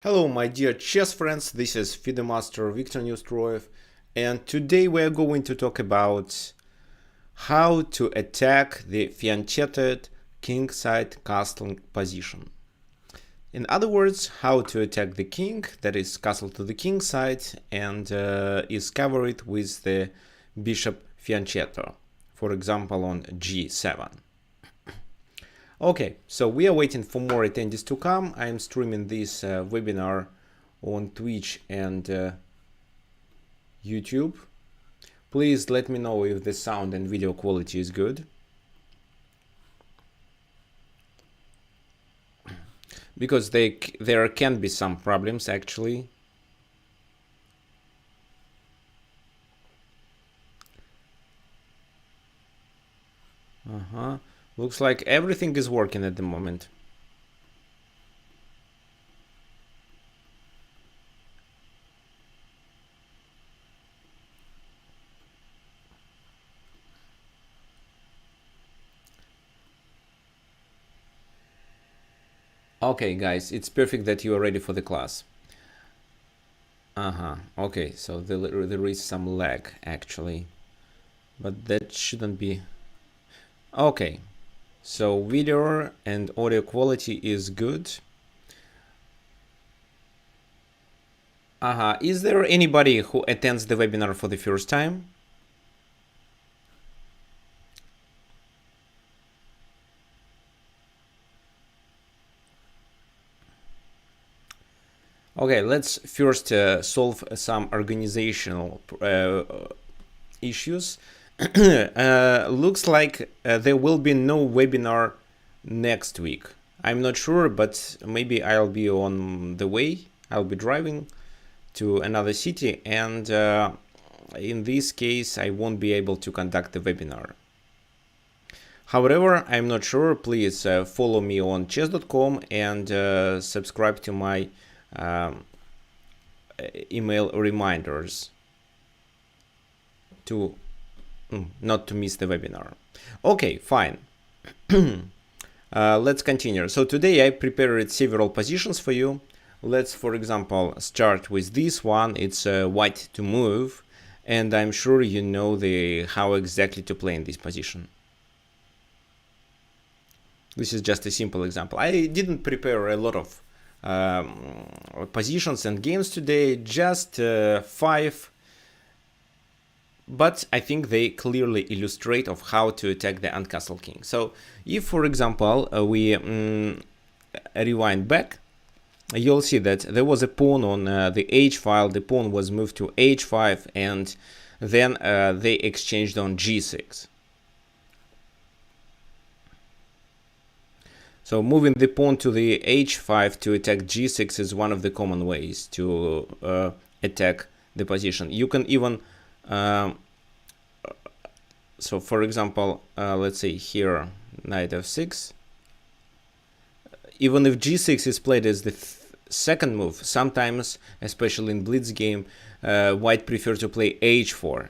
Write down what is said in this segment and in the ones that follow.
Hello my dear chess friends, this is FIDE Master Viktor Neustroyev, and today we are going to talk about how to attack the Fianchettoed Kingside castle position. In other words, how to attack the king that is castle to the king side and is covered with the bishop Fianchetto, for example on g7. Okay, so we are waiting for more attendees to come. I am streaming this webinar on Twitch and YouTube. Please let me know if the sound and video quality is good. Because there can be some problems actually. Looks like everything is working at the moment. Okay, guys, it's perfect that you are ready for the class. Okay, so there is some lag actually, but that shouldn't be. Okay, so video and audio quality is good. Is there anybody who attends the webinar for the first time? Okay, let's first solve some organizational issues. Looks like there will be no webinar next week. I'm not sure, but maybe I'll be on the way. I'll be driving to another city, and in this case I won't be able to conduct the webinar. However, I'm not sure. Please follow me on chess.com and subscribe to my email reminders to not to miss the webinar. Okay, fine. Let's continue. So today I prepared several positions for you. Let's, for example, start with this one. It's white to move, and I'm sure you know how exactly to play in this position. This is just a simple example. I didn't prepare a lot of positions and games today, just 5, but I think they clearly illustrate of how to attack the uncastled king. So if, for example, we rewind back, you'll see that there was a pawn on the h file. The pawn was moved to h5, and then they exchanged on g6. So moving the pawn to the h5 to attack g6 is one of the common ways to attack the position. You can even, so for example, let's say here, knight f6. Even if g6 is played as the second move, sometimes, especially in blitz game, white prefer to play h4.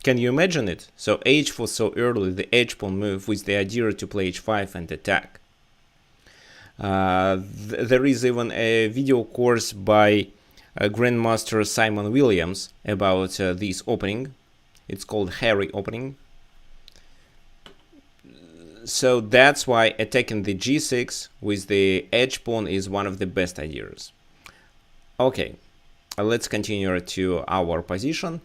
Can you imagine it? So h4 so early, the h-pawn move with the idea to play h5 and attack. There is even a video course by Grandmaster Simon Williams about this opening. It's called Harry opening. So that's why attacking the g6 with the h-pawn is one of the best ideas. Okay, let's continue to our position.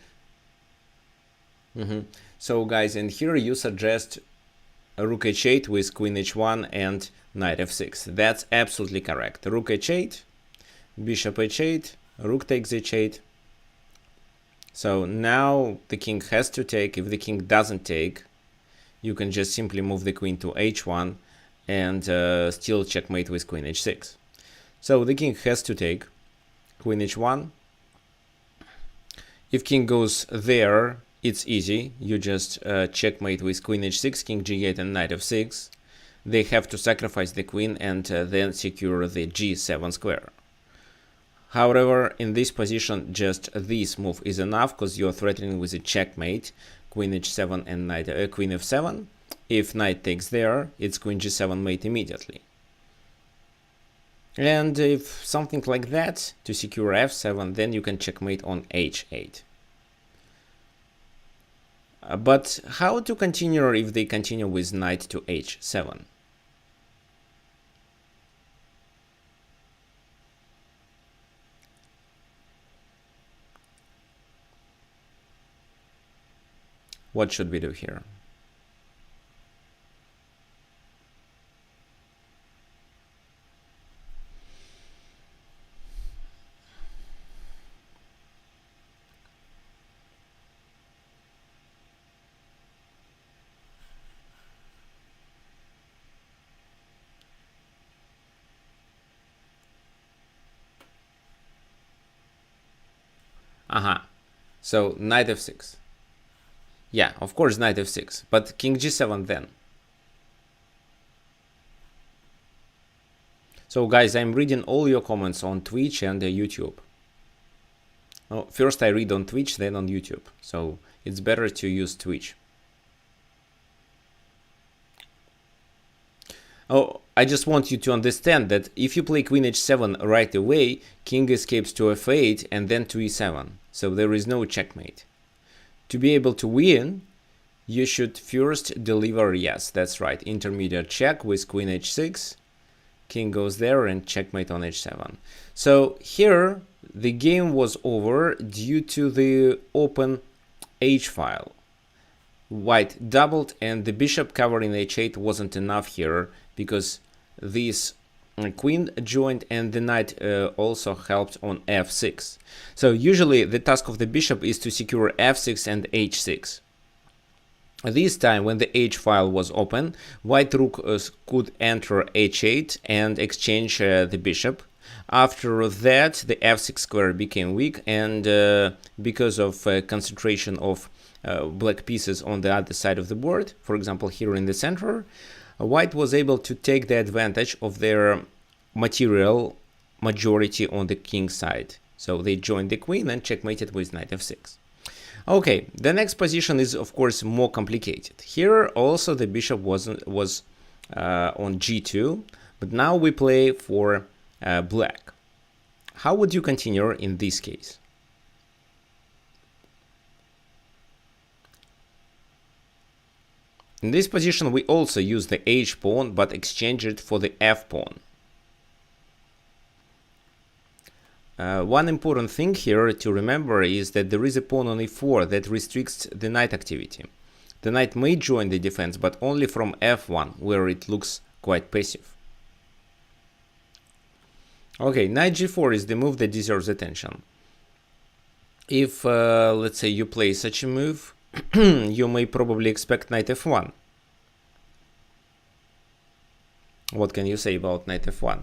So guys, and here you suggest rook h8 with queen h1 and knight f6. That's absolutely correct. Rook h8, bishop h8, rook takes h8. So now the king has to take. If the king doesn't take, you can just simply move the queen to h1 and still checkmate with queen h6. So the king has to take queen h1. If king goes there, it's easy. You just checkmate with queen h6, king g8, and knight f6. They have to sacrifice the queen and then secure the g7 square. However, in this position, just this move is enough because you're threatening with a checkmate, queen h7 and knight queen f7. If knight takes there, it's queen g7 mate immediately. And if something like that to secure f7, then you can checkmate on h8. But how to continue if they continue with knight to h7? What should we do here? So knight f6. Yeah, of course knight f6, but king g7 then. So guys, I'm reading all your comments on Twitch and YouTube. Oh, first I read on Twitch, then on YouTube. So it's better to use Twitch. Oh, I just want you to understand that if you play queen h7 right away, king escapes to f8 and then to e7. So there is no checkmate. To be able to win, you should first deliver, yes, that's right, intermediate check with queen h6. King goes there and checkmate on h7. So here the game was over due to the open h file. White doubled and the bishop covering h8 wasn't enough here because this queen joined and the knight also helped on f6. So usually the task of the bishop is to secure f6 and h6. This time when the h file was open, white rook could enter h8 and exchange the bishop. After that the f6 square became weak, and because of concentration of black pieces on the other side of the board, for example here in the center, white was able to take the advantage of their material majority on the king side. So they joined the queen and checkmated with knight f6. Okay, the next position is of course more complicated. Here also the bishop was on g2, but now we play for black. How would you continue in this case? In this position we also use the h pawn but exchange it for the f pawn. One important thing here to remember is that there is a pawn on e4 that restricts the knight activity. The knight may join the defense, but only from f1, where it looks quite passive. Okay, knight g4 is the move that deserves attention. If, let's say, you play such a move, you may probably expect knight f1. What can you say about knight f1?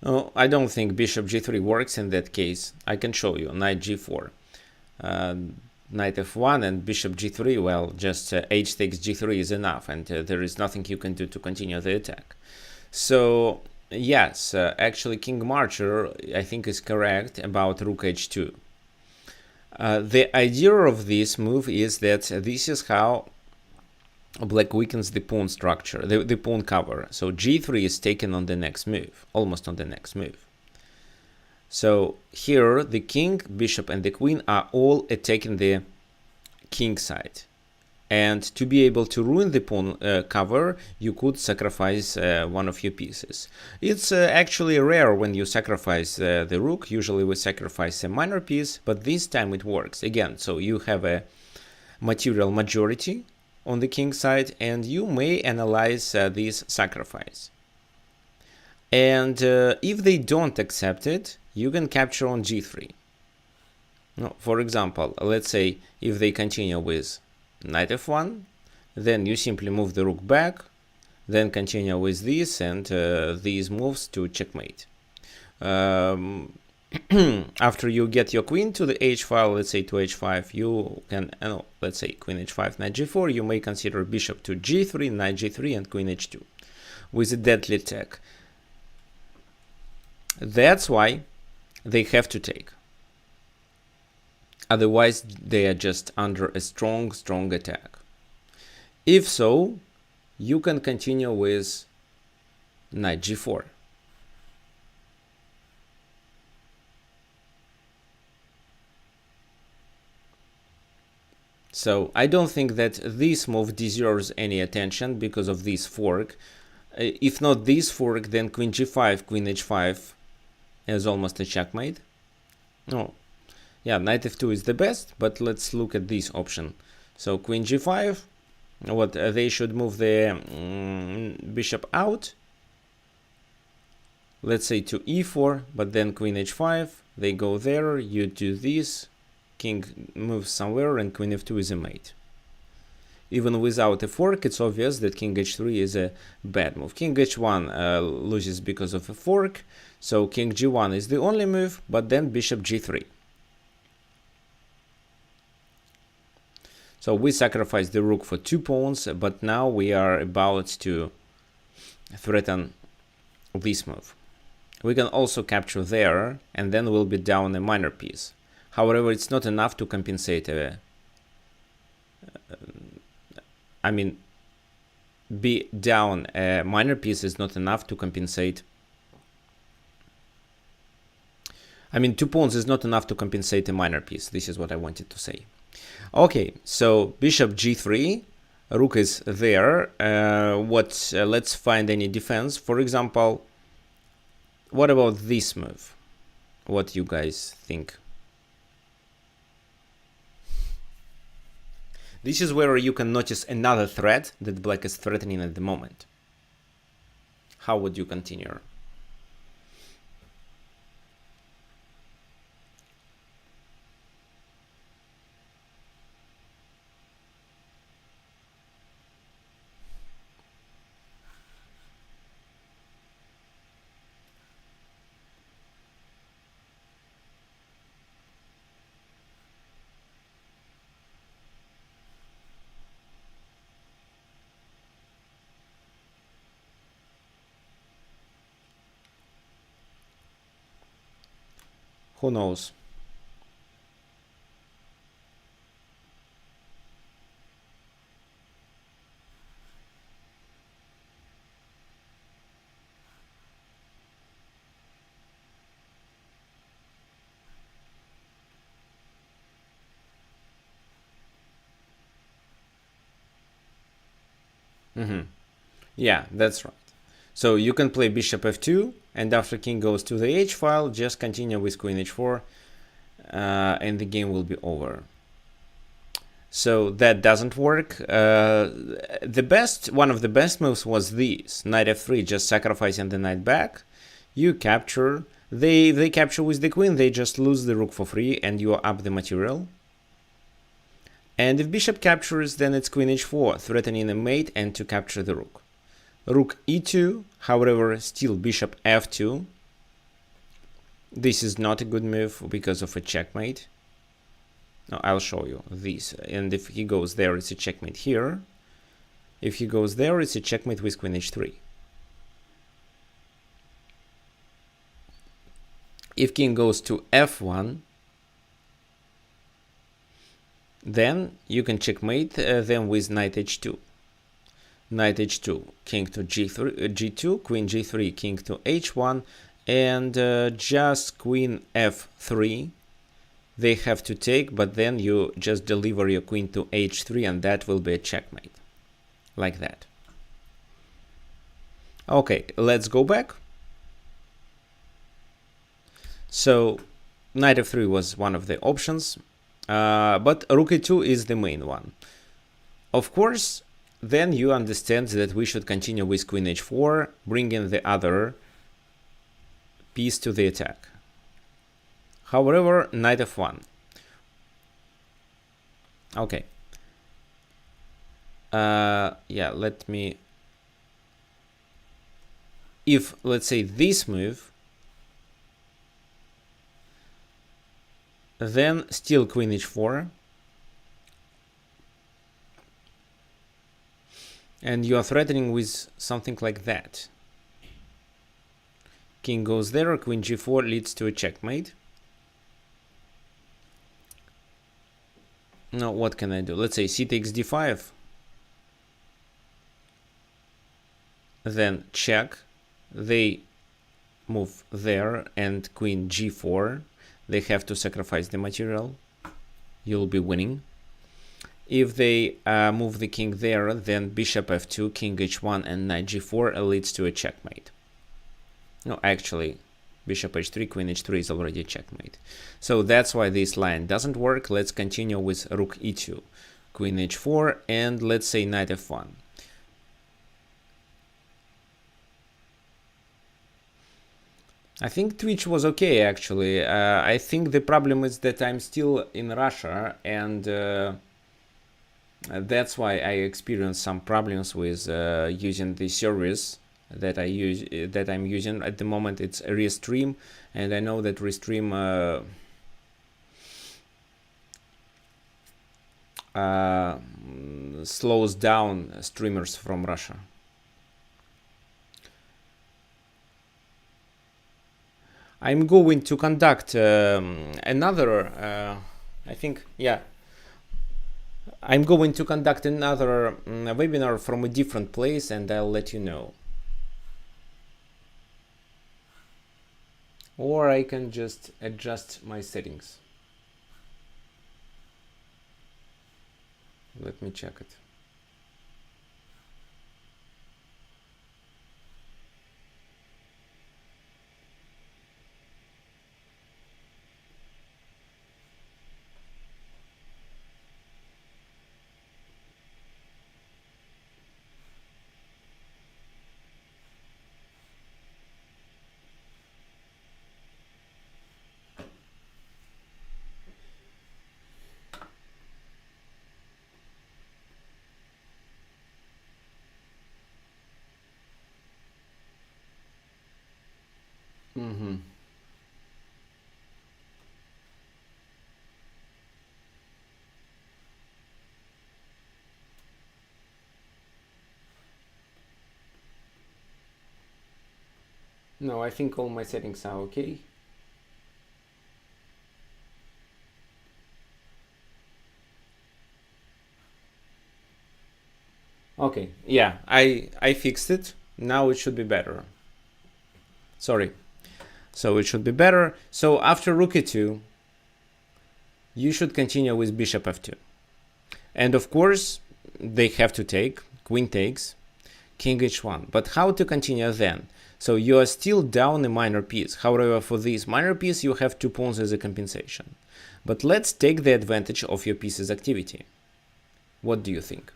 No, I don't think bishop g3 works in that case. I can show you knight g4, knight f1 and bishop g3. Well, just h takes g3 is enough, and there is nothing you can do to continue the attack. So yes, actually King Marcher I think is correct about rook h2. The idea of this move is that this is how black weakens the pawn structure, the pawn cover. So g3 is taken on the next move, almost on the next move. So here the king, bishop and the queen are all attacking the king side. And to be able to ruin the pawn cover, you could sacrifice one of your pieces. It's actually rare when you sacrifice the rook. Usually we sacrifice a minor piece, but this time it works. Again, so you have a material majority on the king side, and you may analyze this sacrifice. And if they don't accept it, you can capture on g3. No, for example, let's say if they continue with knight f1, then you simply move the rook back, then continue with this and these moves to checkmate. after you get your queen to the h file, let's say to h5, you can, let's say queen h5, knight g4, you may consider bishop to g3, knight g3, and queen h2 with a deadly attack. That's why they have to take. Otherwise, they are just under a strong attack. If so, you can continue with knight g4. So I don't think that this move deserves any attention because of this fork. If not this fork, then queen g5, queen h5 is almost a checkmate. No, yeah, knight f2 is the best, but let's look at this option. So queen g5, what they should move the bishop out, let's say to e4, but then queen h5, they go there, you do this, king moves somewhere, and queen f2 is a mate. Even without a fork, it's obvious that king h3 is a bad move. King h1 loses because of a fork, so king g1 is the only move, but then bishop g3. So we sacrificed the rook for 2 pawns, but now we are about to threaten this move. We can also capture there, and then we'll be down a minor piece. However, it's not enough to compensate be down a minor piece is not enough to compensate. 2 pawns is not enough to compensate a minor piece. This is what I wanted to say. Okay, so bishop g3, rook is there. Let's find any defense. For example, what about this move? What you guys think? This is where you can notice another threat that black is threatening at the moment. How would you continue? Who knows? Yeah, that's right. So you can play bishop f2, and after king goes to the h file, just continue with queen h4, and the game will be over. So that doesn't work. One of the best moves was this, knight f3, just sacrificing the knight back. You capture, they capture with the queen, they just lose the rook for free, and you are up the material. And if bishop captures, then it's queen h4, threatening a mate and to capture the rook. Rook e2, however, still bishop f2. This is not a good move because of a checkmate. No, I'll show you this. And if he goes there, it's a checkmate here. If he goes there, it's a checkmate with queen h3. If king goes to f1, then you can checkmate them with knight h2. Knight h2, king to g2, queen g3, king to h1, and just queen f3. They have to take, but then you just deliver your queen to h3, and that will be a checkmate. Like that. Okay, let's go back. So knight f3 was one of the options, but rook e2 is the main one. Of course, then you understand that we should continue with queen h4, bringing the other piece to the attack. However, knight f1. Okay. Yeah, let me... If, let's say, this move, then still queen h4, and you are threatening with something like that. King goes there, queen g4 leads to a checkmate. Now what can I do? Let's say c takes d5, then check. They move there, and queen g4. They have to sacrifice the material. You'll be winning. If they move the king there, then bishop f2, king h1, and knight g4 leads to a checkmate. No, actually, bishop h3, queen h3 is already a checkmate. So that's why this line doesn't work. Let's continue with rook e2, queen h4, and let's say knight f1. I think Twitch was okay, actually. I think the problem is that I'm still in Russia, and that's why I experienced some problems with using the service that I'm using at the moment. It's a Restream, and I know that Restream slows down streamers from Russia. I'm going to conduct another, I think, yeah, I'm going to conduct another webinar from a different place, and I'll let you know. Or I can just adjust my settings. Let me check it. No, I think all my settings are okay. Okay, yeah, I fixed it. Now it should be better. Sorry. So it should be better. So after rook e2, you should continue with bishop f2. And of course, they have to take, queen takes, king h1. But how to continue then? So you are still down a minor piece. However, for this minor piece, you have 2 pawns as a compensation. But let's take the advantage of your piece's activity. What do you think?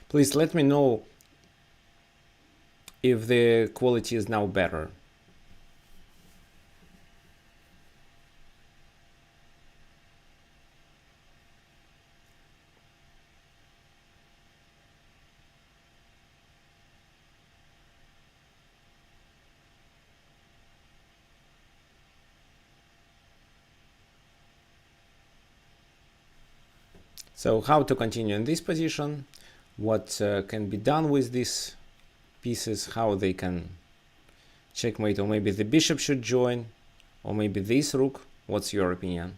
Please let me know if the quality is now better. So how to continue in this position? What can be done with these pieces, how they can checkmate, or maybe the bishop should join, or maybe this rook. What's your opinion?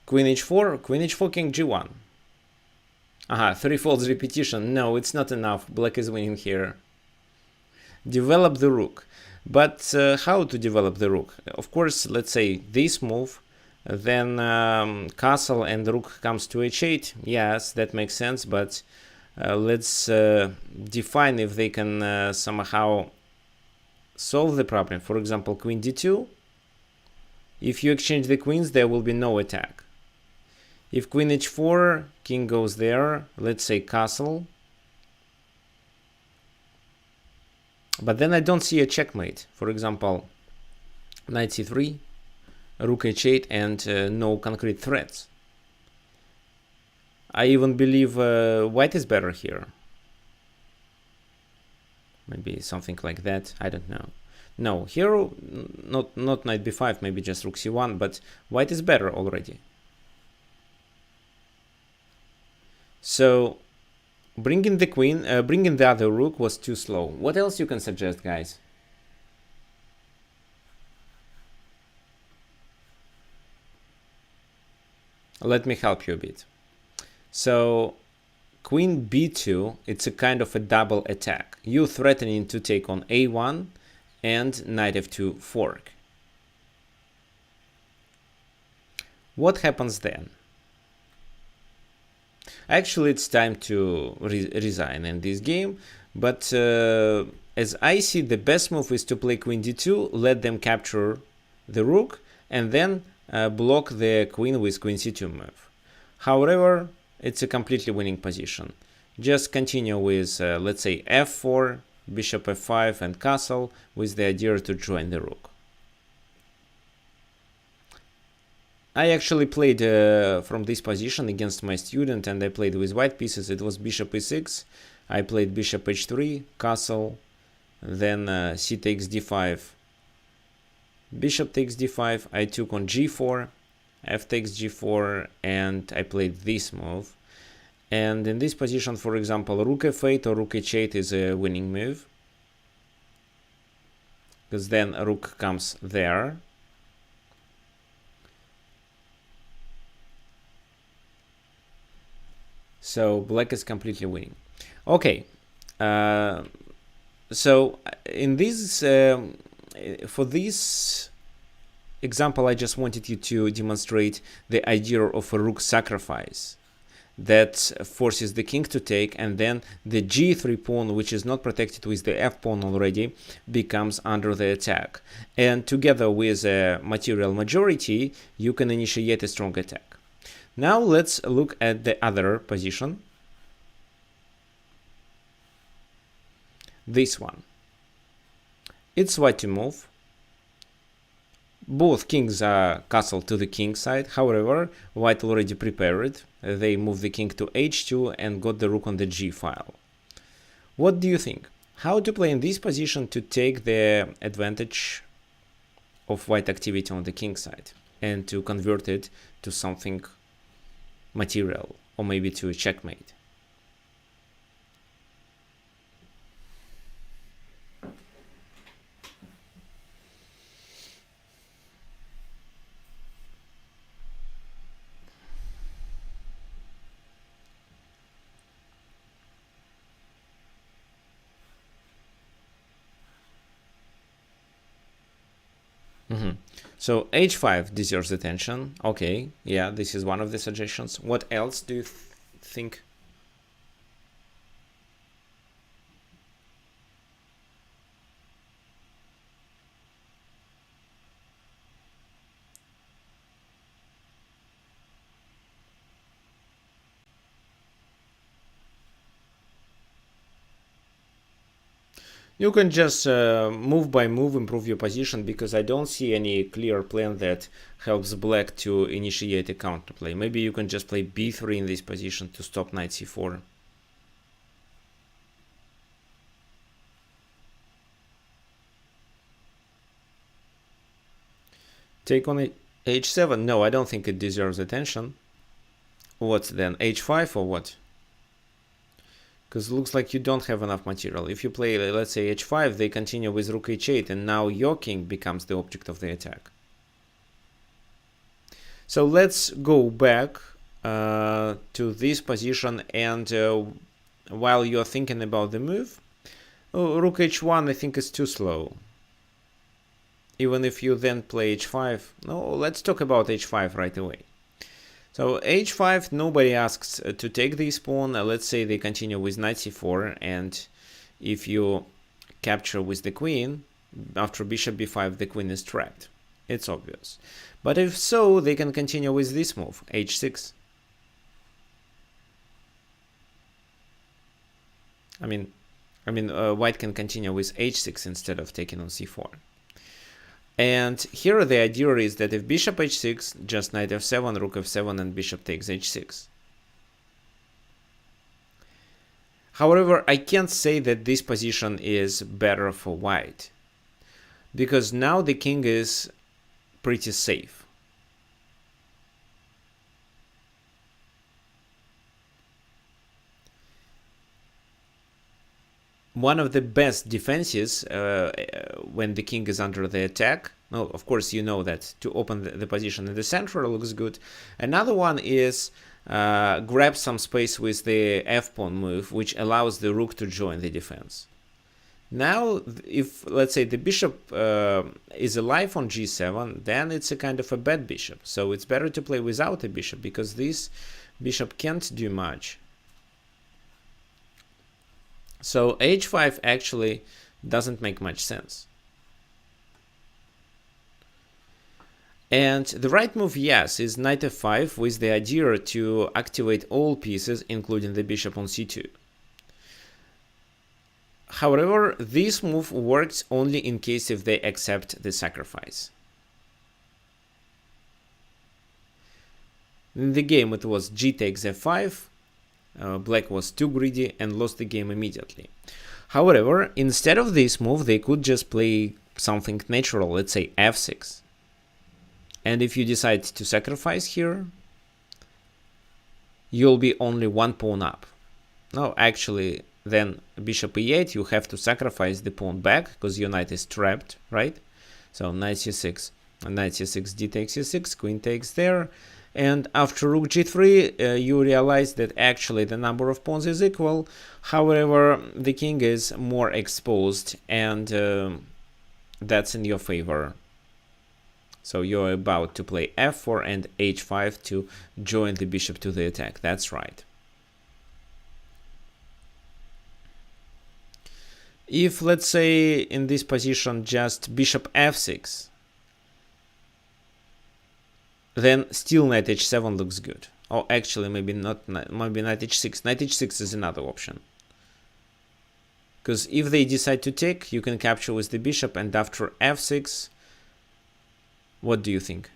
Queen h4, king g1. Aha, 3 folds repetition. No, it's not enough. Black is winning here. Develop the rook. But how to develop the rook? Of course, let's say this move, then castle and the rook comes to h8. Yes, that makes sense, but Let's define if they can somehow solve the problem. For example, queen d2. If you exchange the queens, there will be no attack. If queen h4, king goes there, let's say castle. But then I don't see a checkmate. For example, knight c3, rook h8, and no concrete threats. I even believe white is better here. Maybe something like that. I don't know. No, here not knight b5, maybe just rook c1, but white is better already. So bringing the queen, bringing the other rook was too slow. What else you can suggest, guys? Let me help you a bit. So queen b2, it's a kind of a double attack. You threatening to take on a1 and knight f2 fork. What happens then? Actually, it's time to resign in this game, but as I see, the best move is to play queen d2, let them capture the rook, and then block the queen with queen c2 move. However, it's a completely winning position. Just continue with, let's say, f4, bishop f5, and castle, with the idea to join the rook. I actually played from this position against my student, and I played with white pieces. It was bishop e6. I played bishop h3, castle, then c takes d5, bishop takes d5. I took on g4, f takes g4, and I played this move. And in this position, for example, rook f8 or rook h8 is a winning move, because then rook comes there. So black is completely winning. Okay, so in this for this example, I just wanted you to demonstrate the idea of a rook sacrifice that forces the king to take, and then the g3 pawn, which is not protected with the f pawn already, becomes under the attack. And together with a material majority, you can initiate a strong attack. Now let's look at the other position. This one. It's white to move. Both kings are castle to the king side. However, white already prepared. They moved the king to h2 and got the rook on the g file. What do you think? How to play in this position to take the advantage of white activity on the king side and to convert it to something material, or maybe to a checkmate? So h5 deserves attention. Okay, yeah, this is one of the suggestions. What else do you think? You can just move by move improve your position, because I don't see any clear plan that helps black to initiate a counterplay. Maybe you can just play b3 in this position to stop knight c4. Take on h7. No, I don't think it deserves attention. What's then, h5 or what? Because it looks like you don't have enough material. If you play, let's say, h5, they continue with rook h8, and now your king becomes the object of the attack. So let's go back to this position, and while you're thinking about the move, rook h1 I think is too slow. Even if you then play h5. No, let's talk about h5 right away. So h5, nobody asks to take this pawn. Let's say they continue with knight c4, and if you capture with the queen, after bishop b5, the queen is trapped. It's obvious. But if so, they can continue with this move, h6. White can continue with h6 instead of taking on c4. And here the idea is that if bishop h6, just knight f7, rook f7, and bishop takes h6. However, I can't say that this position is better for white, because now the king is pretty safe. One of the best defenses when the king is under the attack, well, of course, you know that to open the position in the center looks good. Another one is grab some space with the f-pawn move, which allows the rook to join the defense. Now, if, let's say, the bishop is alive on g7, then it's a kind of a bad bishop. So it's better to play without a bishop, because this bishop can't do much. So h5 actually doesn't make much sense. And the right move, yes, is knight f5 with the idea to activate all pieces, including the bishop on c2. However, this move works only in case if they accept the sacrifice. In the game it was g takes f5. Black was too greedy and lost the game immediately. However, instead of this move, they could just play something natural, let's say f6. And if you decide to sacrifice here, you'll be only one pawn up. No, actually, then bishop e8, you have to sacrifice the pawn back, because your knight is trapped, right? So knight c6, and knight c6, d takes c6, queen takes there. And after rook g3, you realize that actually the number of pawns is equal. However, the king is more exposed, and that's in your favor. So you're about to play f4 and h5 to join the bishop to the attack. That's right. If, let's say, in this position just bishop f6, then still knight h7 looks good. Or actually, maybe not, maybe knight h6. Knight h6 is another option. Because if they decide to take, you can capture with the bishop, and after f6, what do you think?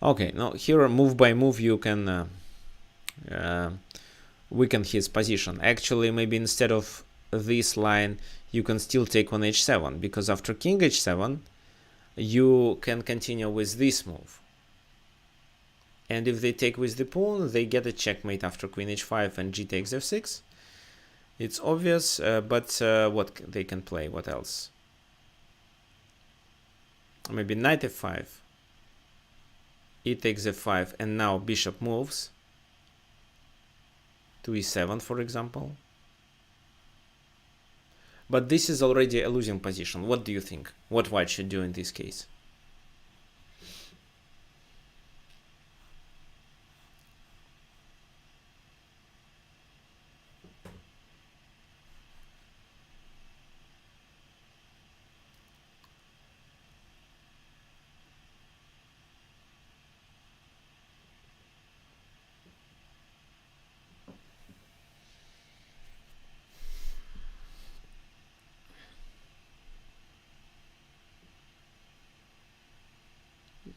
Okay, now here move by move you can weaken his position. Actually, maybe instead of this line, you can still take on h7, because after king h7, you can continue with this move. And if they take with the pawn, they get a checkmate after queen h5 and g takes f6. It's obvious, but what they can play? What else? Maybe knight f5, e takes f5, and now bishop moves to e7, for example. But this is already a losing position. What do you think? What white should do in this case?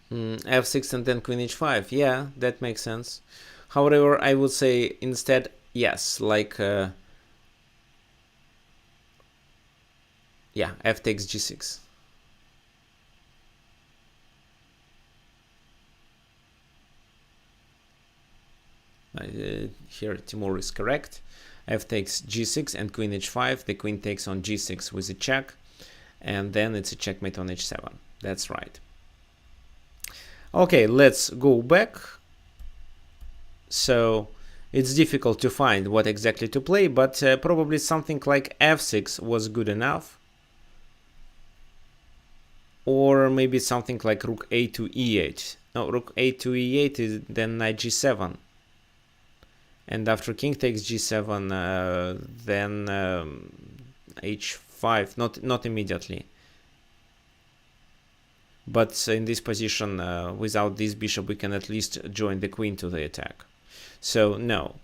F6 and then queen h5. Yeah, that makes sense. However, I would say instead, yes, like yeah, f takes g6. Here Timur is correct. F takes g6 and queen h5. The queen takes on g6 with a check, and then it's a checkmate on h7. That's right. Okay, let's go back. So It's difficult to find what exactly to play, but probably something like f6 was good enough. Or maybe something like rook a to e8. No, rook a to e8 is then knight g7. And after king takes g7, then h5, not immediately. But in this position, without this bishop, we can at least join the queen to the attack. So no,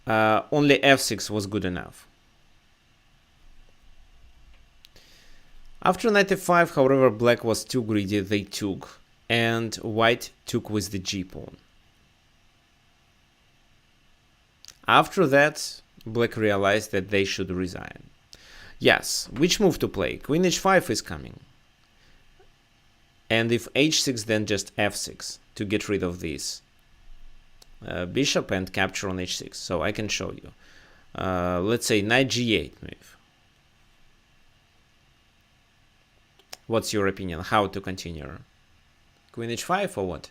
only f6 was good enough. After knight f5, however, black was too greedy, they took, and white took with the g-pawn. After that, black realized that they should resign. Yes, which move to play? Queen h5 is coming. And if h6, then just f6 to get rid of this bishop and capture on h6. So I can show you. Let's say knight g8 move. What's your opinion? How to continue? Queen h5 or what?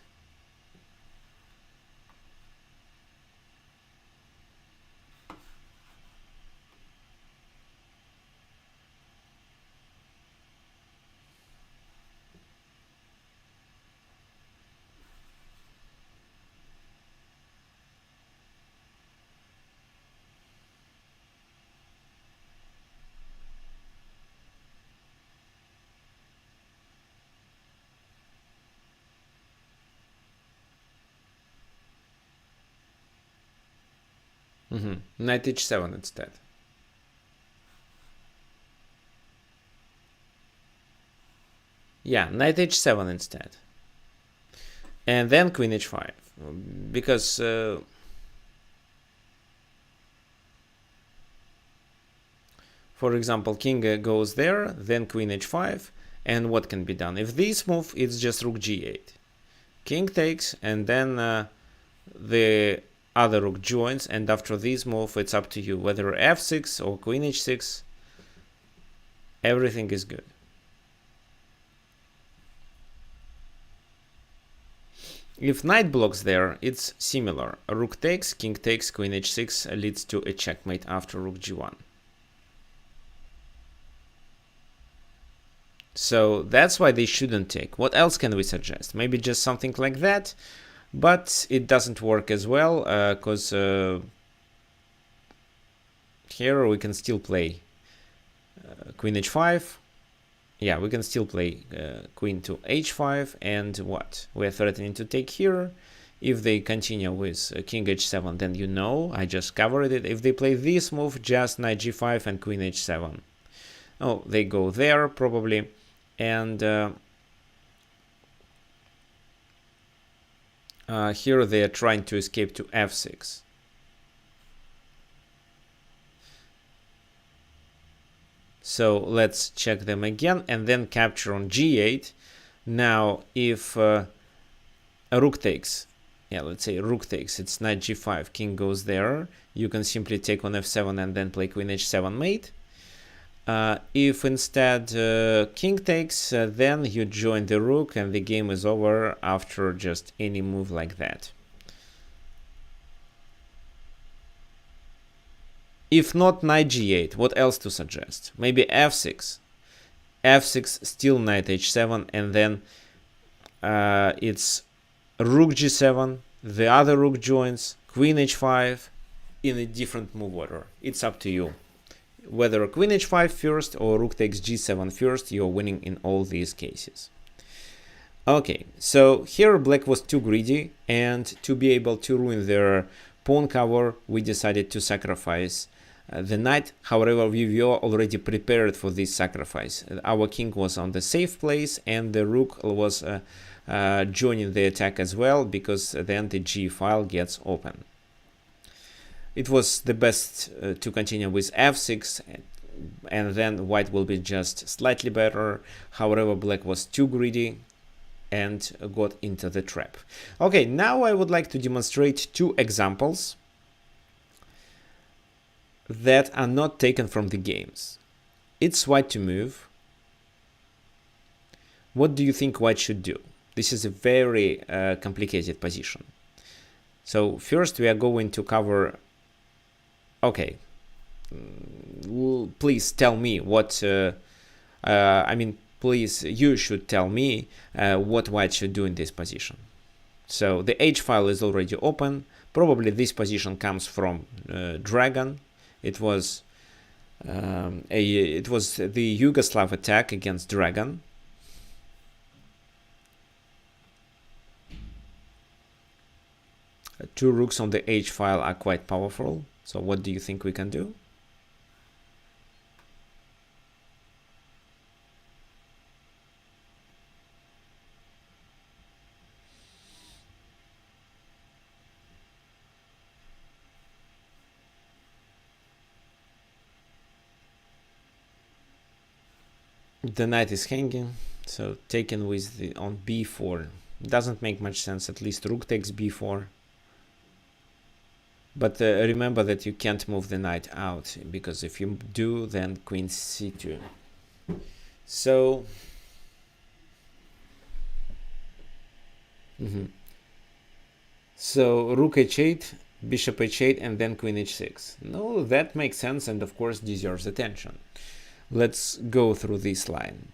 Knight h7 instead. Yeah, knight h7 instead. And then queen h5. Because for example, king goes there, then queen h5, and what can be done? If this move, it's just rook g8. King takes, and then the other rook joins, and after this move, it's up to you. Whether f6 or queen h6, everything is good. If knight blocks there, it's similar. Rook takes, king takes, queen h6 leads to a checkmate after rook g1. So that's why they shouldn't take. What else can we suggest? Maybe just something like that, but it doesn't work as well, because here we can still play queen h5. Yeah, we can still play queen to h5, and what? We're threatening to take here. If they continue with king h7, then you know, I just covered it. If they play this move, just knight g5 and queen h7. Oh, they go there probably, and here they are trying to escape to f6. So let's check them again, and then capture on g8. Now, if a rook takes, yeah, let's say rook takes, it's knight g5, king goes there. You can simply take on f7 and then play queen h7 mate. If instead king takes, then you join the rook, and the game is over after just any move like that. If not knight g8, what else to suggest? Maybe f6. f6, still knight h7, and then it's rook g7, the other rook joins, queen h5 in a different move order. It's up to you. Whether queen h5 first or rook takes g7 first, you're winning in all these cases. Okay, so here black was too greedy, and to be able to ruin their pawn cover, we decided to sacrifice the knight. However, we were already prepared for this sacrifice. Our king was on the safe place, and the rook was joining the attack as well, because then the g file gets open. It was the best to continue with f6, and then white will be just slightly better. However, black was too greedy and got into the trap. Okay, now I would like to demonstrate two examples that are not taken from the games. It's white to move. What do you think white should do? This is a very complicated position. If white moves, then black will So first we are going to cover. Okay, please tell me what. Please, you should tell me what white should do in this position. So the H file is already open. Probably this position comes from Dragon. It was the Yugoslav attack against Dragon. Two rooks on the H file are quite powerful. So what do you think we can do? The knight is hanging, so taken with the on b4 doesn't make much sense. At least rook takes b4. But remember that you can't move the knight out, because if you do, then queen c2. So so rook h8, bishop h8, and then queen h6. No, that makes sense, and of course deserves attention. Let's go through this line.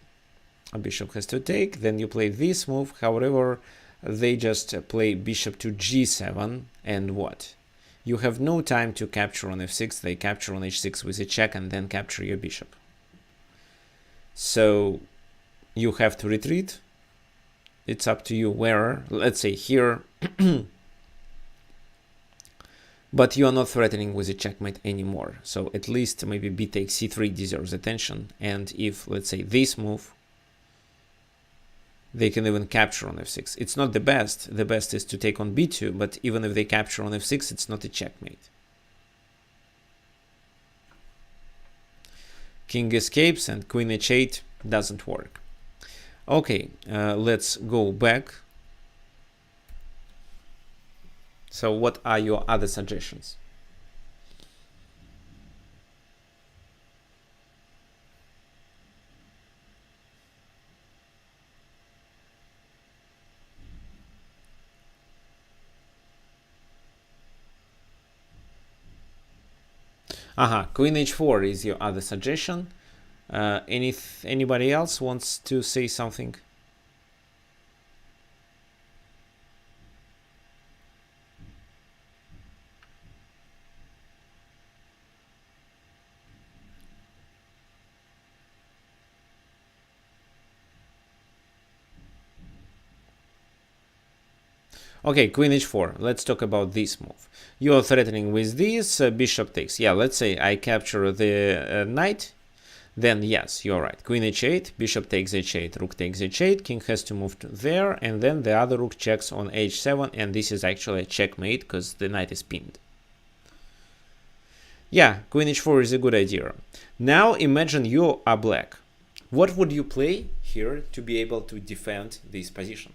A bishop has to take, then you play this move. However, they just play bishop to g7, and what? You have no time to capture on f6. They capture on h6 with a check and then capture your bishop. So you have to retreat. It's up to you where. Let's say here. But you are not threatening with a checkmate anymore. So at least maybe b takes c3 deserves attention. And if, let's say, this move, they can even capture on f6. It's not the best. The best is to take on b2, but even if they capture on f6, it's not a checkmate. King escapes and queen h8 doesn't work. Okay, let's go back. So what are your other suggestions? Queen h4 is your other suggestion. Anybody else wants to say something? Okay, queen h4. Let's talk about this move. You are threatening with this, bishop takes. Yeah, let's say I capture the knight. Then yes, you're right. Queen h8, bishop takes h8, rook takes h8, king has to move to there, and then the other rook checks on h7, and this is actually a checkmate because the knight is pinned. Yeah, queen h4 is a good idea. Now imagine you are black. What would you play here to be able to defend this position?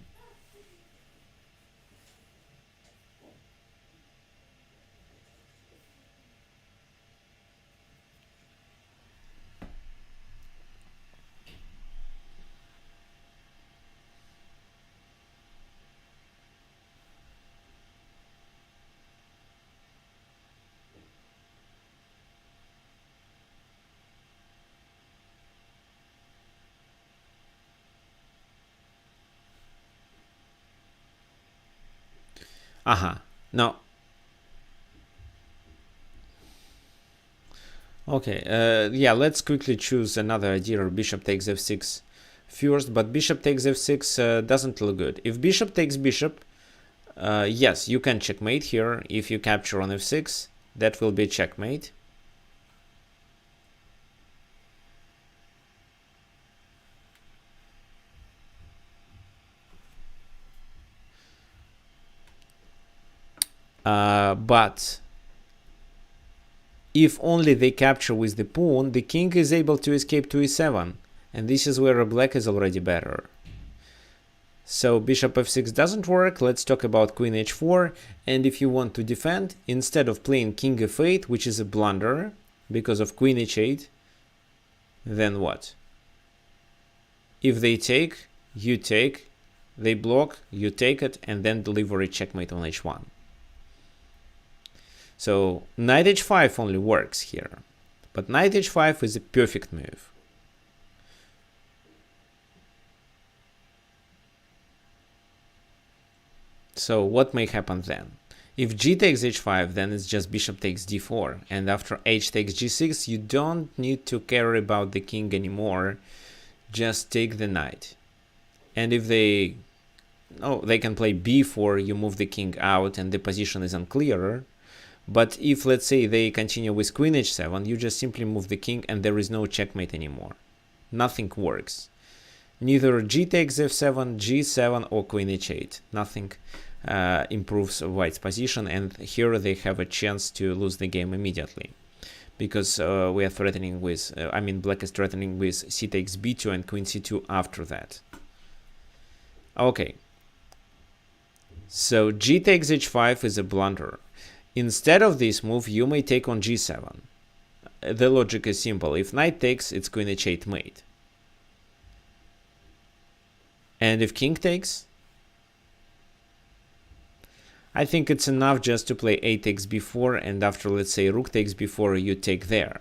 Now, okay, yeah, let's quickly choose another idea. Bishop takes f6 first, but bishop takes f6 doesn't look good. If bishop takes bishop, yes, you can checkmate here. If you capture on f6, that will be a checkmate. But if only they capture with the pawn, the king is able to escape to e7, and this is where black is already better. So bishop f6 doesn't work. Let's talk about queen h4, and if you want to defend, instead of playing king f8, which is a blunder because of queen h8, then what? If they take, you take, they block, you take it, and then deliver a checkmate on h1. So knight h5 only works here, but knight h5 is a perfect move. So what may happen then? If g takes h5, then it's just bishop takes d4, and after h takes g6, you don't need to care about the king anymore. Just take the knight. And if they can play b4, you move the king out and the position is unclear. But if, let's say, they continue with queen h7, you just simply move the king and there is no checkmate anymore. Nothing works. Neither g takes f7, g7 or queen h8. Nothing improves white's position, and here they have a chance to lose the game immediately. Because we are threatening with, black is threatening with c takes b2 and queen c2 after that. Okay. So g takes h5 is a blunder. Instead of this move, you may take on g7. The logic is simple. If knight takes, it's queen h8 mate. And if king takes, I think it's enough just to play a takes b4, and after, let's say, rook takes b4, you take there.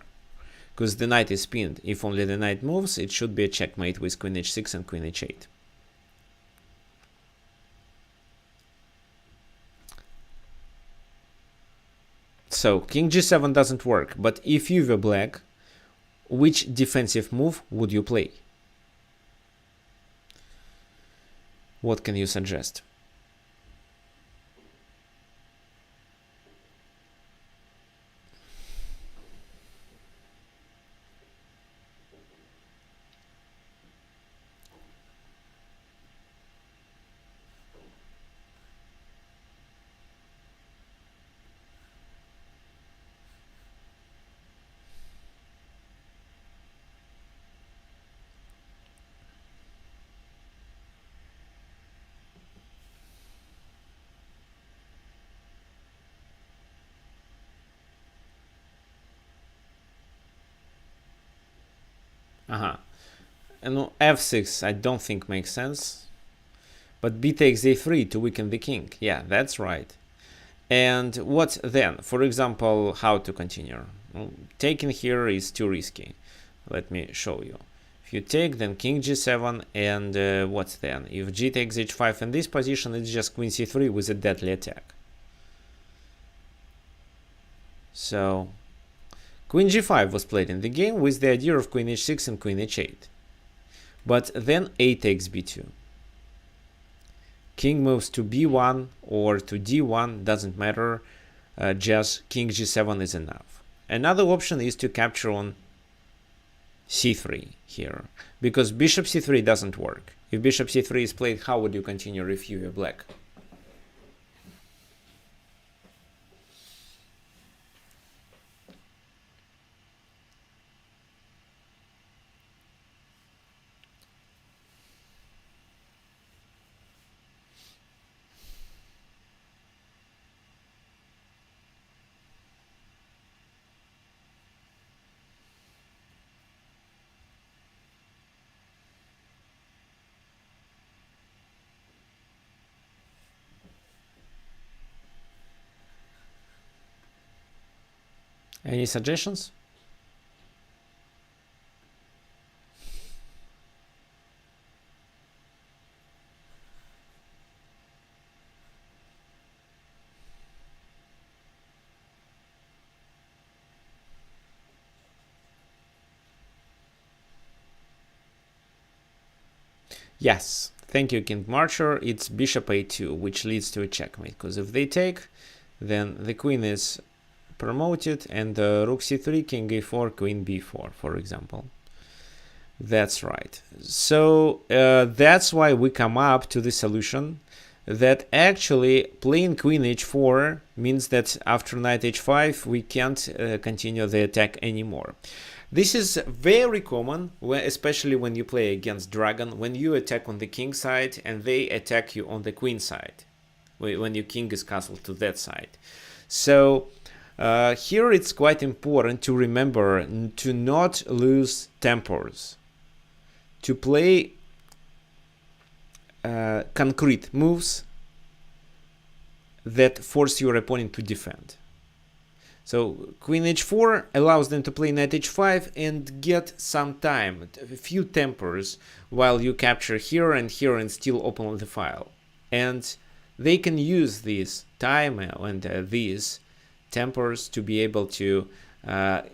Because the knight is pinned. If only the knight moves, it should be a checkmate with queen h6 and queen h8. So king g7 doesn't work, but if you were black, which defensive move would you play? What can you suggest? And f6 I don't think makes sense. But b takes a3 to weaken the king. Yeah, that's right. And what then? For example, how to continue? Well, taking here is too risky. Let me show you. If you take, then king g7, and what then? If g takes h5 in this position, it's just queen c3 with a deadly attack. So queen g5 was played in the game with the idea of queen h6 and queen h8. But then a takes b2. King moves to b1 or to d1, doesn't matter, just king g7 is enough. Another option is to capture on c3 here, because bishop c3 doesn't work. If bishop c3 is played, how would you continue if you were black? Any suggestions? Yes, thank you, King Marcher. It's bishop a2, which leads to a checkmate, because if they take, then the queen is promoted, and rook c3, king a4, queen b4, for example. That's right. So that's why we come up to the solution that actually playing queen h4 means that after knight h5 we can't continue the attack anymore. This is very common, especially when you play against dragon, when you attack on the king side and they attack you on the queen side, when your king is castled to that side. So here it's quite important to remember to not lose tempers, to play concrete moves that force your opponent to defend. So queen h4 allows them to play knight h5 and get some time, a few tempers, while you capture here and still open the file. And they can use this time and these tempers to be able to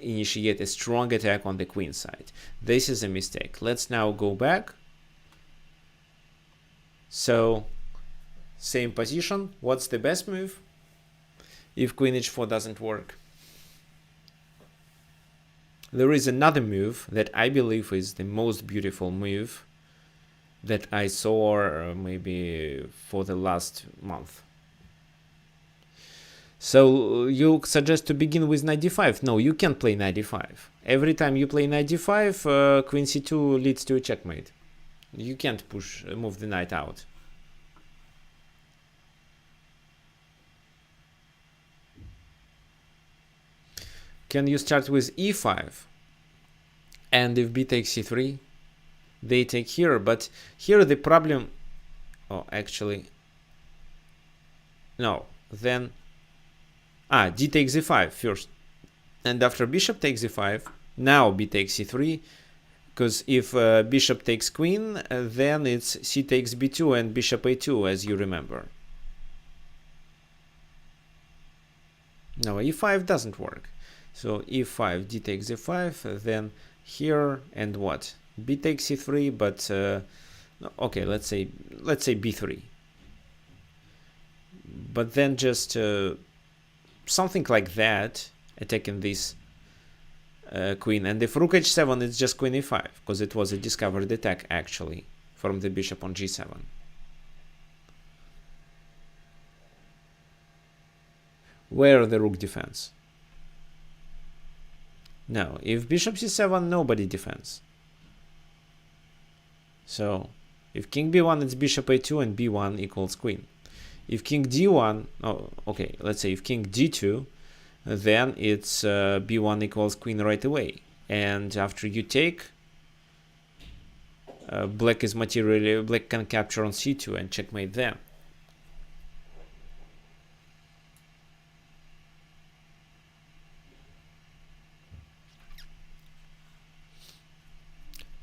initiate a strong attack on the queen side. This is a mistake. Let's now go back. So same position. What's the best move if queen h4 doesn't work? There is another move that I believe is the most beautiful move that I saw maybe for the last month. So you suggest to begin with knight d5. No, you can't play knight d5. Every time you play knight d5, queen c2 leads to a checkmate. You can't move the knight out. Can you start with e5? And if b takes c3, they take here. But here the problem... Oh, actually... No. Then... d takes e5 first. And after bishop takes e5, now b takes c3. Because if bishop takes queen, then it's c takes b2 and bishop a2, as you remember. No, e5 doesn't work. So e5, d takes e5, then here, and what? B takes c3, but okay, let's say b3. But then just something like that, attacking this queen. And if rook h7, it's just queen e5, because it was a discovered attack actually from the bishop on g7. Where the rook defends? No, if bishop c7, nobody defends. So if king b1, it's bishop a2 and b1 equals queen. If king d1, oh, okay, let's say if king d2, then it's b1 equals queen right away. And after you take, black can capture on c2 and checkmate them.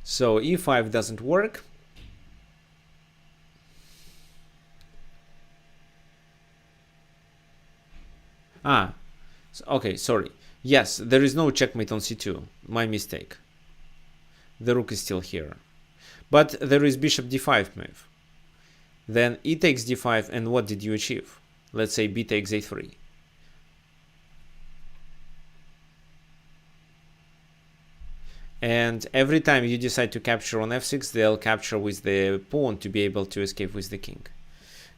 So e5 doesn't work. Okay, sorry. Yes, there is no checkmate on c2. My mistake. The rook is still here. But there is bishop d5 move. Then e takes d5, and what did you achieve? Let's say b takes a3. And every time you decide to capture on f6, they'll capture with the pawn to be able to escape with the king.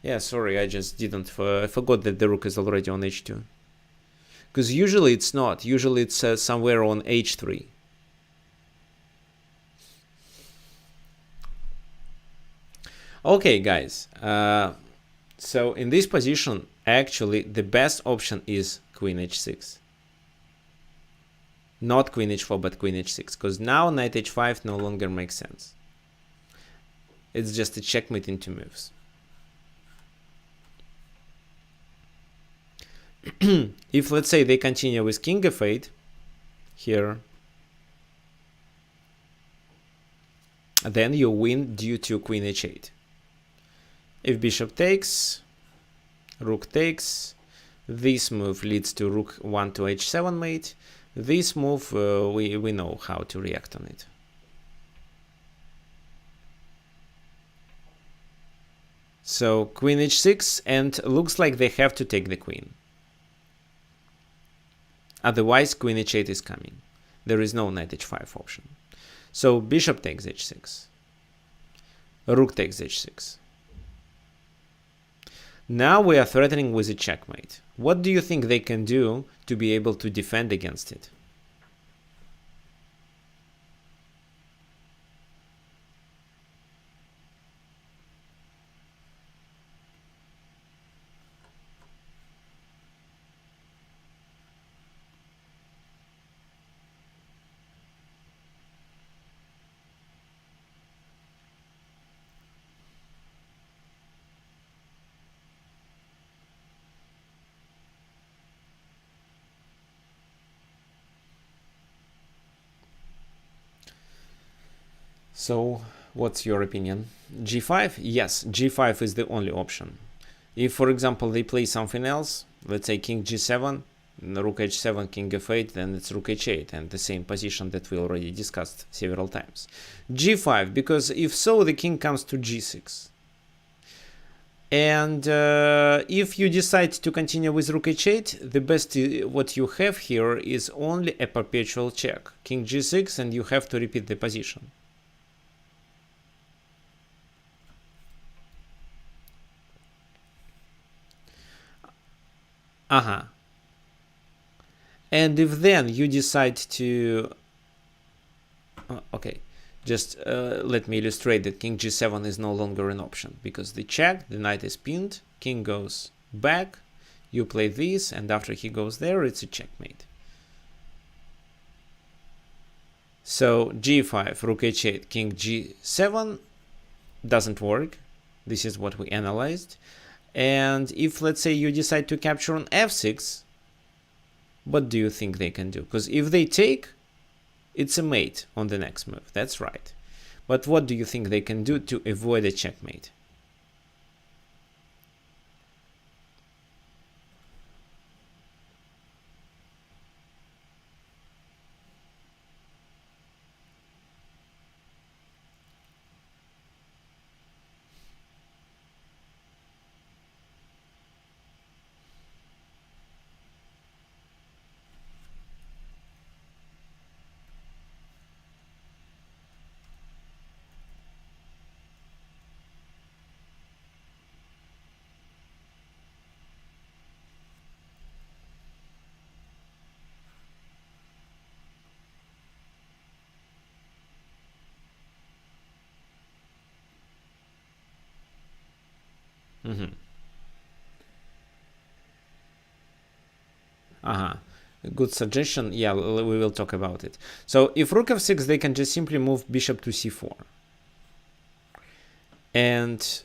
Yeah, sorry, I just didn't. I forgot that the rook is already on h2. Because usually it's not. Usually it's somewhere on h3. Okay, guys. So in this position, actually, the best option is queen h6. Not queen h4, but queen h6. Because now knight h5 no longer makes sense. It's just a checkmate in two moves. If, let's say, they continue with king f8 here, then you win due to queen h8. If bishop takes, rook takes, this move leads to rook 1 to h7 mate. This move, we know how to react on it. So queen h6, and looks like they have to take the queen. Otherwise, queen h8 is coming. There is no knight h5 option. So bishop takes h6. Rook takes h6. Now we are threatening with a checkmate. What do you think they can do to be able to defend against it? So, what's your opinion? G5? Yes, G5 is the only option. If, for example, they play something else, let's say King G7, Rook H7, King F8, then it's Rook H8, and the same position that we already discussed several times. G5, because if so, the king comes to G6. And if you decide to continue with Rook H8, the best what you have here is only a perpetual check. King G6, and you have to repeat the position. And if then you decide to... okay, just let me illustrate that King G7 is no longer an option, because the check, the knight is pinned, king goes back, you play this, and after he goes there, it's a checkmate. So G5, Rook H8, King G7 doesn't work. This is what we analyzed. And if, let's say, you decide to capture on F6, what do you think they can do? Because if they take, it's a mate on the next move. That's right. But what do you think they can do to avoid a checkmate? Good suggestion. Yeah, we will talk about it. So if Rook F6, they can just simply move Bishop to C4. And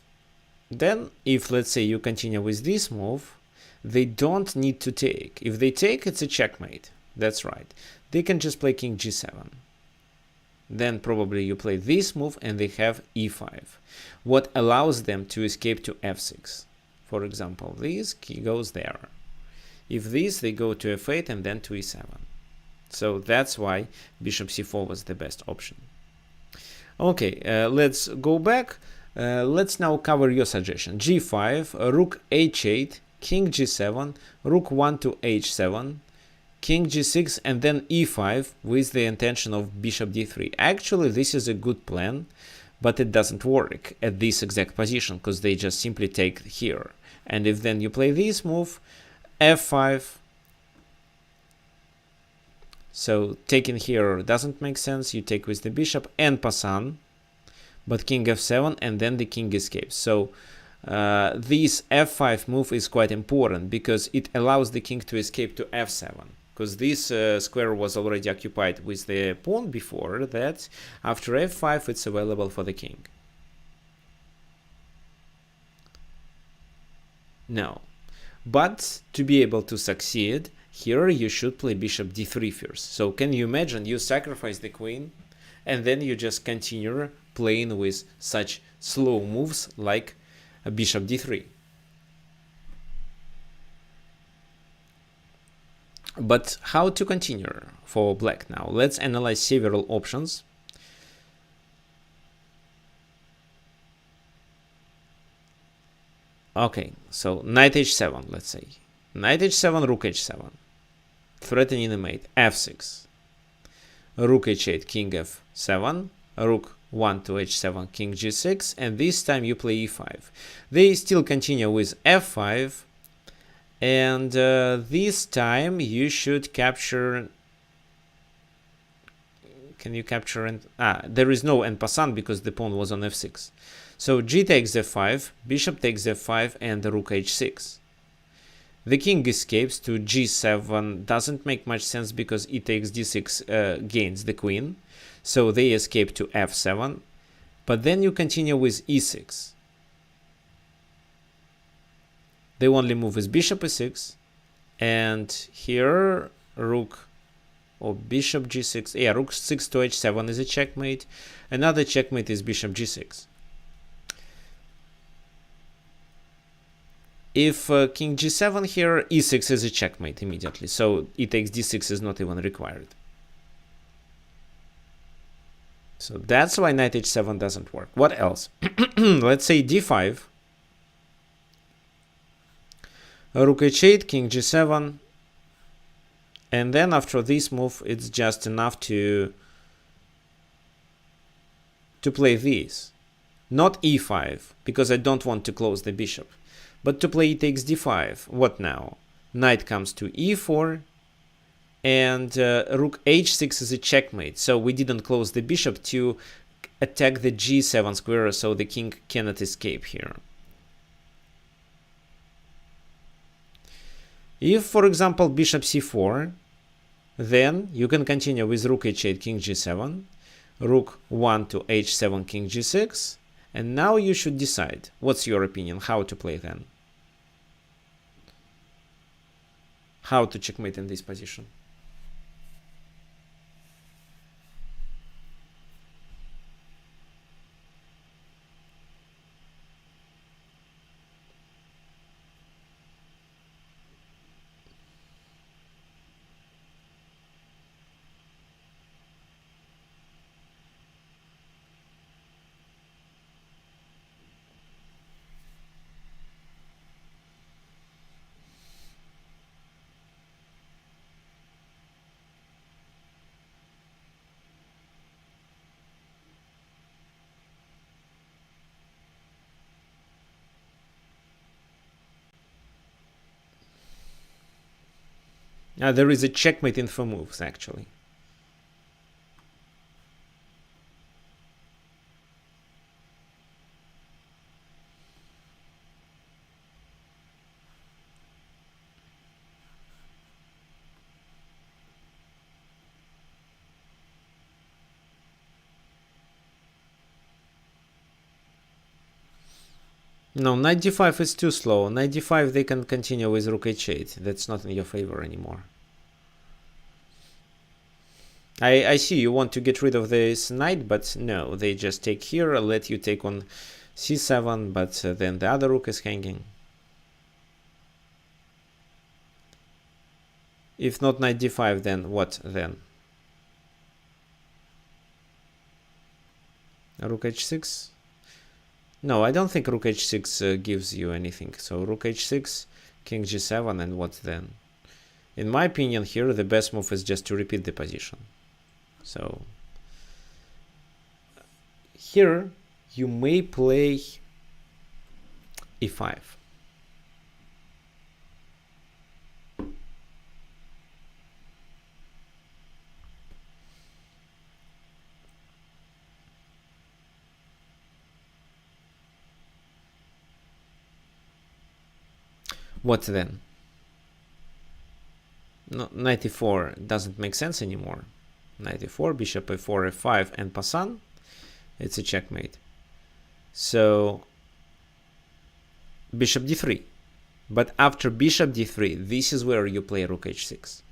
then if, let's say, you continue with this move, they don't need to take. If they take, it's a checkmate. That's right. They can just play King G7. Then probably you play this move and they have E5. What allows them to escape to F6. For example, this key goes there. If this, they go to F8 and then to E7. So that's why Bishop C4 was the best option. Okay, let's go back. Let's now cover your suggestion. G5, Rook H8, King G7, Rook 1 to H7, King G6, and then E5 with the intention of Bishop D3. Actually, this is a good plan, but it doesn't work at this exact position because they just simply take here. And if then you play this move, F5, so taking here doesn't make sense. You take with the bishop en passant, but King F7, and then the king escapes. So this F5 move is quite important because it allows the king to escape to F7. Because this square was already occupied with the pawn before that. After F5, it's available for the king. No. But to be able to succeed, here you should play Bishop D3 first. So can you imagine you sacrifice the queen and then you just continue playing with such slow moves like a Bishop D3. But how to continue for black now? Let's analyze several options. Okay, so knight h7, let's say. Knight h7, rook h7. Threatening the mate. f6. Rook h8, king f7. Rook 1 to h7, king g6. And this time you play e5. They still continue with f5. And this time you should capture... Can you capture... there is no en passant because the pawn was on f6. So g takes f5, bishop takes f5, and rook h6. The king escapes to g7. Doesn't make much sense because e takes d6 gains the queen. So they escape to f7. But then you continue with e6. They only move with bishop e6. And here rook or bishop g6. Yeah, rook 6 to h7 is a checkmate. Another checkmate is bishop g6. If king g7 here, e6 is a checkmate immediately. So e takes d6 is not even required. So that's why knight h7 doesn't work. What else? Let's say d5. Rook h8, king g7. And then after this move, it's just enough to play this. Not e5, because I don't want to close the bishop. But to play e takes d5. What now? Knight comes to e4. And rook h6 is a checkmate. So we didn't close the bishop to attack the g7 square, so the king cannot escape here. If, for example, bishop c4, then you can continue with rook h8, king g7, rook 1 to h7, king g6, and now you should decide. What's your opinion? How to play then? How to checkmate in this position? There is a checkmate in 4 moves, actually. No, knight d5 is too slow. Knight d5 they can continue with rook h8. That's not in your favor anymore. I see you want to get rid of this knight, but no, they just take here, let you take on c7, but then the other rook is hanging. If not knight d5, then what then? Rook h6? No, I don't think rook h6 gives you anything. So rook h6, king g7, and what then? In my opinion here, the best move is just to repeat the position. So here you may play e5. What then? No, knight e4 doesn't make sense anymore. Knight e4, bishop a4, f5, and passant. It's a checkmate. So bishop d3. But after bishop d3, this is where you play rook h6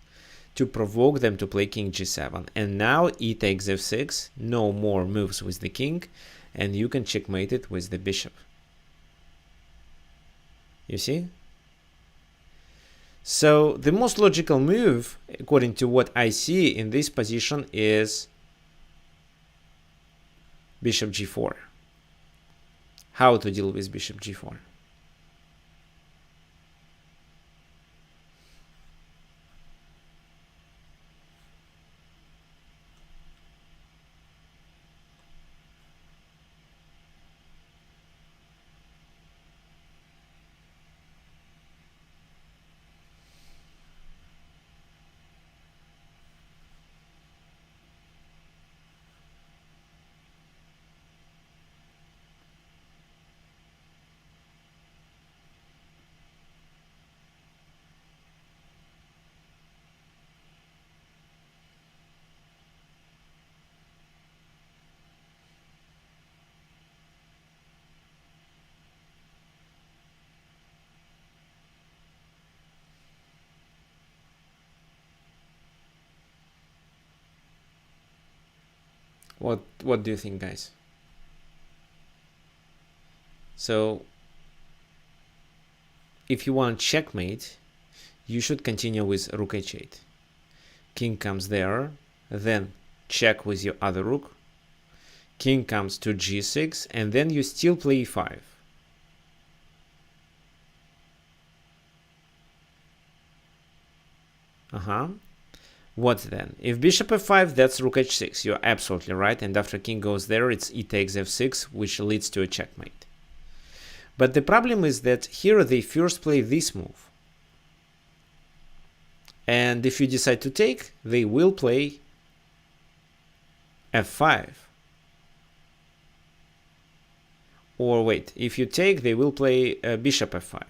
to provoke them to play king g7. And now e takes f6, no more moves with the king, and you can checkmate it with the bishop. You see? So the most logical move, according to what I see in this position, is bishop g4. How to deal with bishop g4? What do you think, guys? So if you want checkmate, you should continue with rook h8. King comes there, then check with your other rook. King comes to g6, and then you still play e5. What then? If bishop f5, that's rook h6. You're absolutely right. And after king goes there, it's e takes f6, which leads to a checkmate. But the problem is that here they first play this move. And if you decide to take, they will play f5. Or wait, if you take, they will play bishop f5.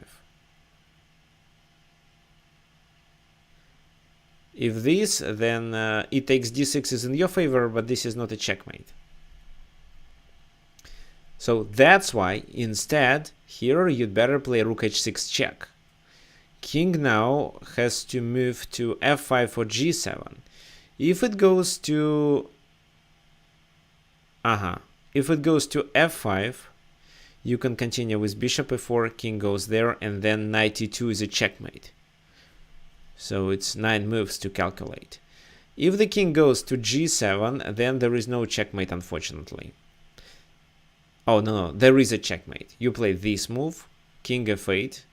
If this, then e takes d6 is in your favor, but this is not a checkmate. So that's why, instead, here you'd better play rook h6 check. King now has to move to f5 for g7. If it goes to... If it goes to f5, you can continue with bishop f4, king goes there, and then knight e2 is a checkmate. So it's 9 moves to calculate. If the king goes to g7, then there is no checkmate, unfortunately. Oh, no, there is a checkmate. You play this move, king f8.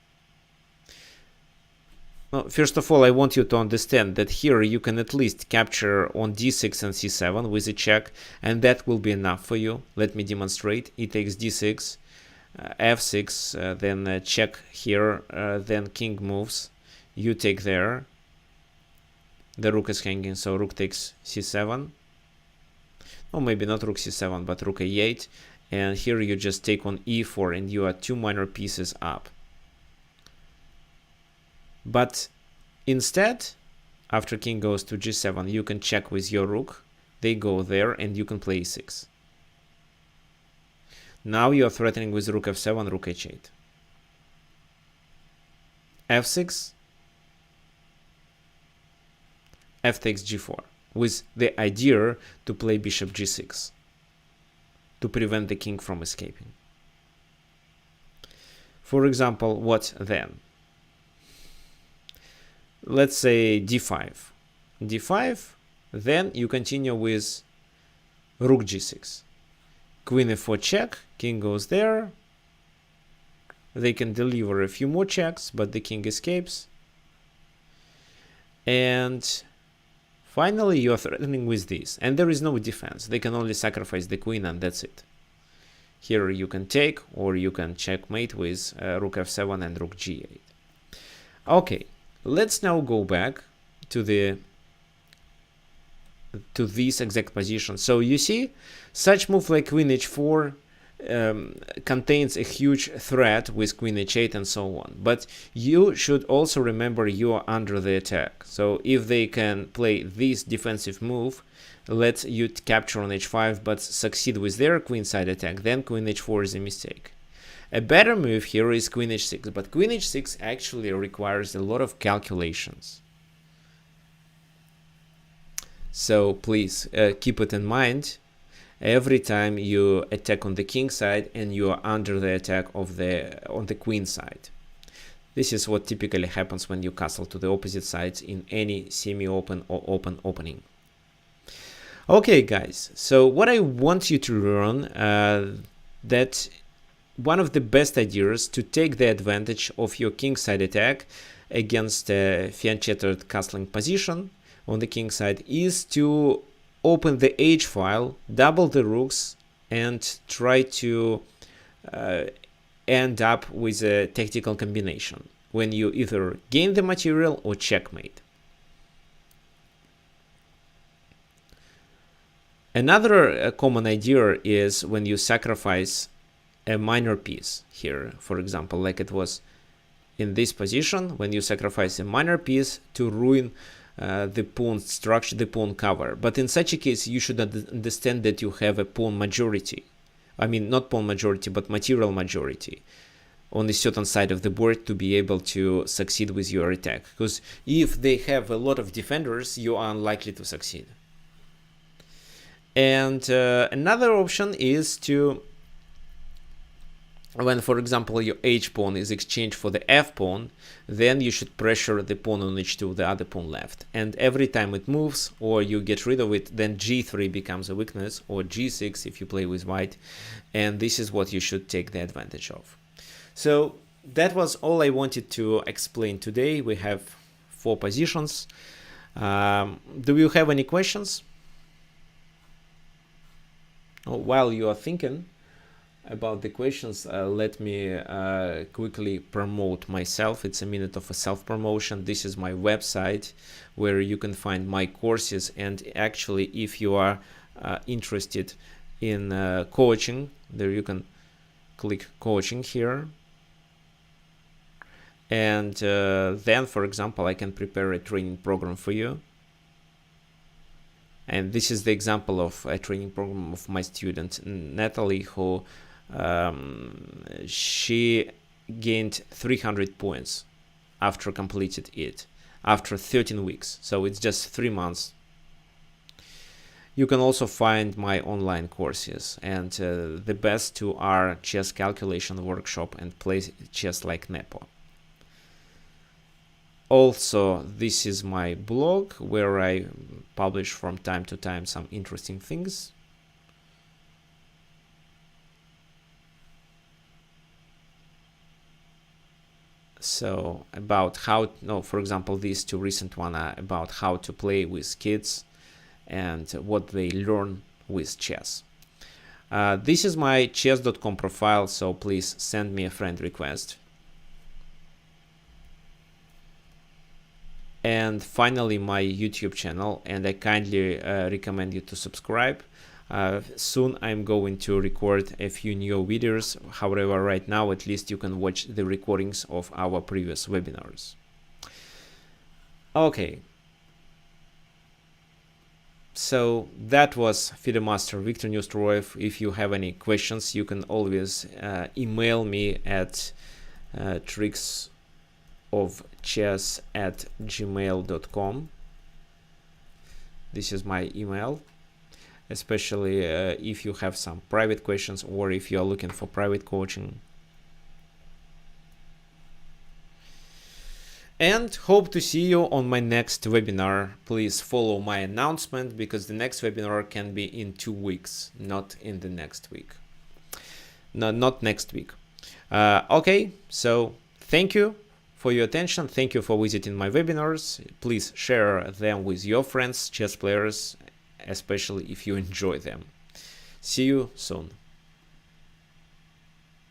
Well, first of all, I want you to understand that here you can at least capture on d6 and c7 with a check, and that will be enough for you. Let me demonstrate. E takes d6, f6, then check here, then king moves. You take there. The rook is hanging, so rook takes c7. Oh, maybe not rook c7, but rook a8. And here you just take on e4, and you are 2 minor pieces up. But instead, after king goes to g7, you can check with your rook. They go there, and you can play e6. Now you are threatening with rook f7, rook h8. f6, f takes g4, with the idea to play bishop g6 to prevent the king from escaping. For example, what then? Let's say d5. d5, then you continue with rook g6. Queen f4 check, king goes there. They can deliver a few more checks, but the king escapes. And finally, you are threatening with this, and there is no defense. They can only sacrifice the queen, and that's it. Here you can take, or you can checkmate with rook f7 and rook g8. Okay, let's now go back to this exact position. So you see, such move like queen h4 contains a huge threat with queen h8 and so on. But you should also remember you are under the attack. So if they can play this defensive move, let you capture on h5 but succeed with their queenside attack, then queen h4 is a mistake. A better move here is queen h6, but queen h6 actually requires a lot of calculations. So please keep it in mind every time you attack on the king side and you are under the attack of on the queen side. This is what typically happens when you castle to the opposite sides in any semi-open or open opening. Okay, guys, so what I want you to learn that one of the best ideas to take the advantage of your king side attack against a fianchettoed castling position on the king side is to open the H file, double the rooks, and try to end up with a tactical combination when you either gain the material or checkmate. Another common idea is when you sacrifice a minor piece here, for example, like it was in this position, when you sacrifice a minor piece to ruin the pawn structure, the pawn cover. But in such a case, you should understand that you have a pawn majority. I mean, not pawn majority, but material majority on a certain side of the board to be able to succeed with your attack. Because if they have a lot of defenders, you are unlikely to succeed. And another option is to, when, for example, your h pawn is exchanged for the f pawn, then you should pressure the pawn on h2, the other pawn left. And every time it moves or you get rid of it, then g3 becomes a weakness, or g6 if you play with white. And this is what you should take the advantage of. So that was all I wanted to explain today. We have 4 positions. Do you have any questions? While you are thinking about the questions, let me quickly promote myself. It's a minute of a self-promotion. This is my website where you can find my courses, and actually if you are interested in coaching, there you can click coaching here, and then, for example, I can prepare a training program for you. And this is the example of a training program of my student Natalie, who she gained 300 points after completed it after 13 weeks. So it's just 3 months. You can also find my online courses, and the best 2 are chess calculation workshop and play chess like Nepo. Also, this is my blog where I publish from time to time some interesting things. So about how, for example, these 2 recent ones are about how to play with kids and what they learn with chess. This is my chess.com profile, so please send me a friend request. And finally, my YouTube channel, and I kindly recommend you to subscribe. Soon I'm going to record a few new videos. However, right now at least you can watch the recordings of our previous webinars. Okay. So that was FIDE Master Viktor Neustroyev. If you have any questions, you can always email me at tricksofchess@gmail.com. This is my email, especially if you have some private questions or if you are looking for private coaching. And hope to see you on my next webinar. Please follow my announcement, because the next webinar can be in 2 weeks, not in the next week. No, not next week. Okay, so thank you for your attention. Thank you for visiting my webinars. Please share them with your friends, chess players, especially if you enjoy them. See you soon.